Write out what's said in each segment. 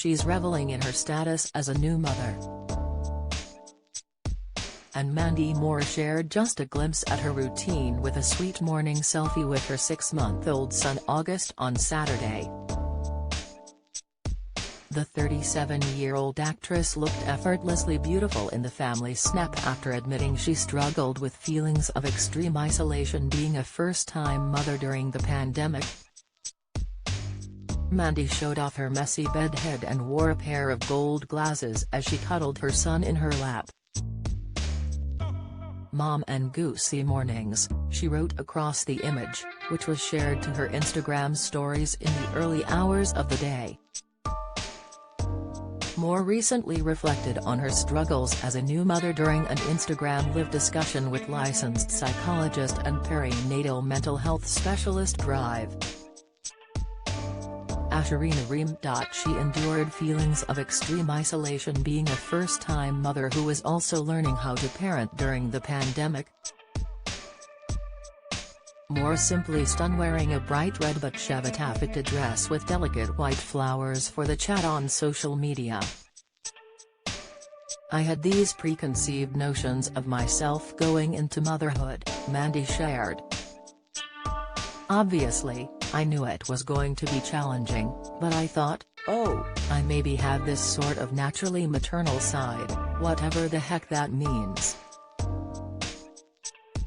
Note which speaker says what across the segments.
Speaker 1: she's reveling in her status as a new mother. And Mandy Moore shared just a glimpse at her routine with a sweet morning selfie with her 6-month-old son August on Saturday. The 37-year-old actress looked effortlessly beautiful in the family snap after admitting she struggled with feelings of extreme isolation being a first-time mother during the pandemic. Mandy showed off her messy bed head and wore a pair of gold glasses as she cuddled her son in her lap. "Mom and Goosey mornings," she wrote across the image, which was shared to her Instagram stories in the early hours of the day. Moore recently reflected on her struggles as a new mother during an Instagram Live discussion with licensed psychologist and perinatal mental health specialist Drive. Asharina Reem. She endured feelings of extreme isolation being a first-time mother who is also learning how to parent during the pandemic. Moore simply stunned wearing a bright red but cheviot taffeta dress with delicate white flowers for the chat on social media. "I had these preconceived notions of myself going into motherhood," Mandy shared. "Obviously, I knew it was going to be challenging, but I thought, oh, I maybe have this sort of naturally maternal side, whatever the heck that means.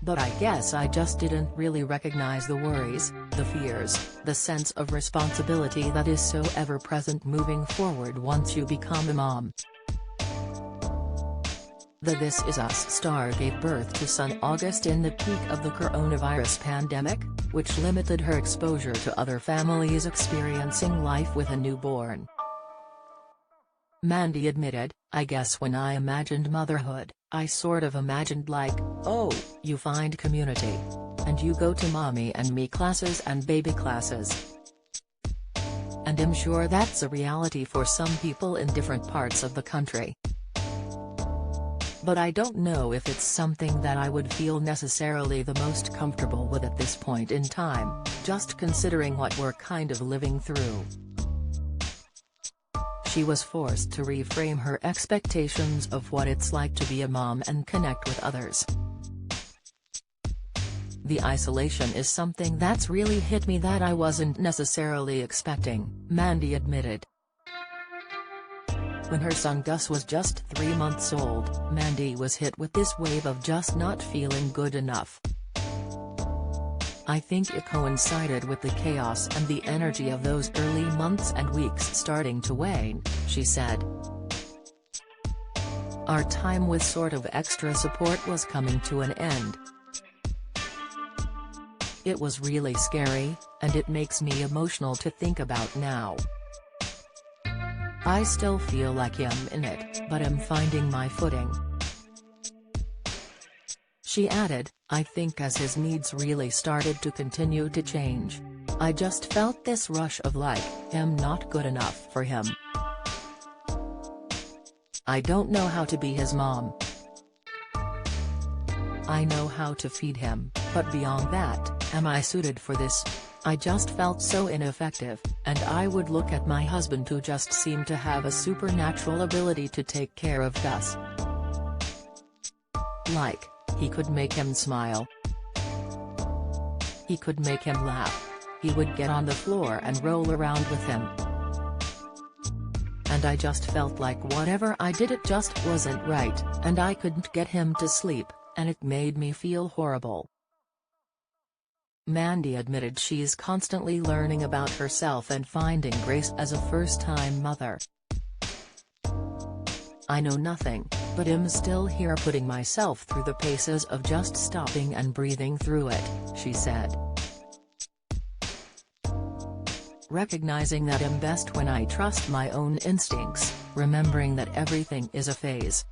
Speaker 1: But I guess I just didn't really recognize the worries, the fears, the sense of responsibility that is so ever-present moving forward once you become a mom." The This Is Us star gave birth to son August in the peak of the coronavirus pandemic, which limited her exposure to other families experiencing life with a newborn. Mandy admitted, "I guess when I imagined motherhood, I sort of imagined like, oh, you find community. And you go to mommy and me classes and baby classes. And I'm sure that's a reality for some people in different parts of the country. But I don't know if it's something that I would feel necessarily the most comfortable with at this point in time, just considering what we're kind of living through." She was forced to reframe her expectations of what it's like to be a mom and connect with others. "The isolation is something that's really hit me that I wasn't necessarily expecting," Mandy admitted. When her son Gus was just 3 months old, Mandy was hit with this wave of just not feeling good enough. "I think it coincided with the chaos and the energy of those early months and weeks starting to wane," she said. "Our time with sort of extra support was coming to an end. It was really scary, and it makes me emotional to think about now. I still feel like I'm in it, but I'm finding my footing." She added, "I think as his needs really started to continue to change, I just felt this rush of like, I'm not good enough for him. I don't know how to be his mom. I know how to feed him, but beyond that, am I suited for this? I just felt so ineffective, and I would look at my husband who just seemed to have a supernatural ability to take care of Gus. Like, he could make him smile. He could make him laugh. He would get on the floor and roll around with him. And I just felt like whatever I did it just wasn't right, and I couldn't get him to sleep, and it made me feel horrible." Mandy admitted she's constantly learning about herself and finding grace as a first-time mother. "I know nothing, but I'm still here putting myself through the paces of just stopping and breathing through it," she said. "Recognizing that I'm best when I trust my own instincts, remembering that everything is a phase,